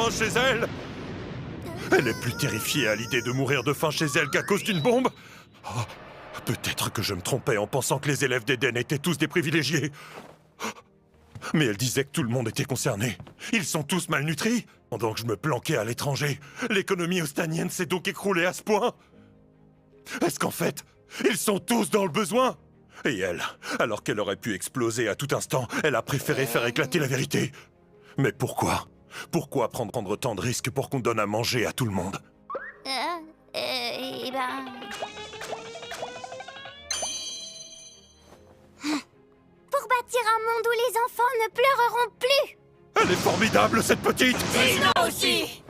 faim chez elle. Elle est plus terrifiée à l'idée de mourir de faim chez elle qu'à cause d'une bombe. Oh, peut-être que je me trompais en pensant que les élèves d'Eden étaient tous des privilégiés. Mais elle disait que tout le monde était concerné. Ils sont tous malnutris. Pendant que je me planquais à l'étranger, l'économie ostanienne s'est donc écroulée à ce point. Est-ce qu'en fait, ils sont tous dans le besoin? Et elle, alors qu'elle aurait pu exploser à tout instant, elle a préféré faire éclater la vérité. Mais pourquoi? Pourquoi prendre tant de risques pour qu'on donne à manger à tout le monde? Eh ben... Pour bâtir un monde où les enfants ne pleureront plus. Elle est formidable, cette petite! Tina aussi.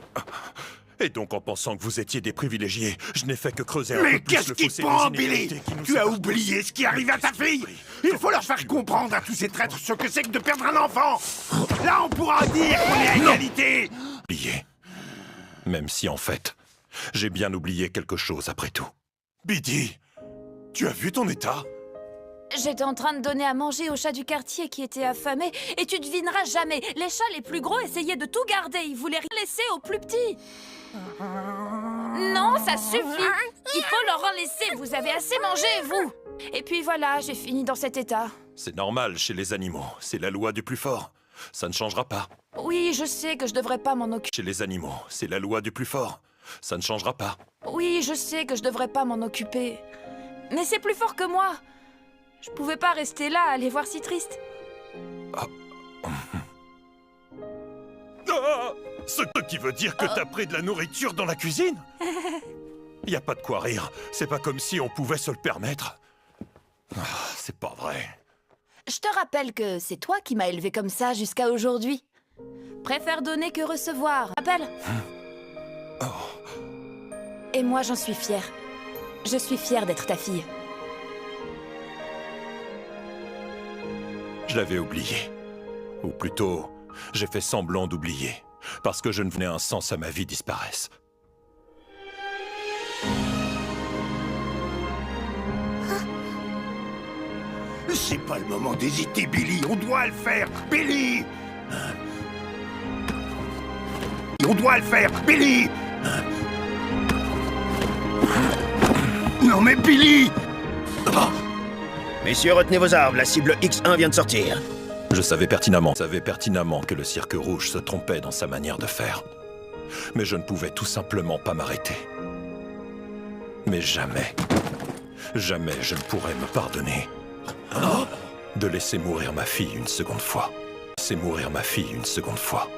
Et donc, en pensant que vous étiez des privilégiés, je n'ai fait que creuser un Mais peu plus qu'est-ce le qui fossé te des prend, Billy? inégalités qui nous Tu as séparent. oublié ce qui arrive à ta fille. Il faut leur faire comprendre à tous ces traîtres ce que c'est que de perdre un enfant. Là, on pourra dire qu'on est à égalité. Oublié. Même si, en fait, j'ai bien oublié quelque chose après tout. Biddy, tu as vu ton état? J'étais en train de donner à manger aux chats du quartier qui étaient affamés, et tu devineras jamais, les chats les plus gros essayaient de tout garder, ils voulaient rien laisser aux plus petits. Non, ça suffit. Il faut leur en laisser, vous avez assez mangé, vous. Et puis voilà, j'ai fini dans cet état. C'est normal chez les animaux, c'est la loi du plus fort. Ça ne changera pas. Oui, je sais que je devrais pas m'en occuper. Chez les animaux, c'est la loi du plus fort. Ça ne changera pas. Oui, je sais que je devrais pas m'en occuper. Mais c'est plus fort que moi. Je pouvais pas rester là à les voir si tristes. Ah, ce qui veut dire que t'as pris de la nourriture dans la cuisine? Y a pas de quoi rire. C'est pas comme si on pouvait se le permettre. Ah, c'est pas vrai. Je te rappelle que c'est toi qui m'as élevé comme ça jusqu'à aujourd'hui. Préfère donner que recevoir, rappelle? Et moi, j'en suis fière. Je suis fière d'être ta fille. Je l'avais oublié. Ou plutôt, j'ai fait semblant d'oublier. Parce que je ne venais un sens à ma vie disparaisse. C'est pas le moment d'hésiter, Billy. On doit le faire, Billy. On doit le faire, Billy. Non mais Billy. Messieurs, retenez vos armes, la cible X1 vient de sortir. Je savais pertinemment que le Cirque Rouge se trompait dans sa manière de faire. Mais je ne pouvais tout simplement pas m'arrêter. Mais jamais, jamais je ne pourrais me pardonner de laisser mourir ma fille une seconde fois. Laisser mourir ma fille une seconde fois.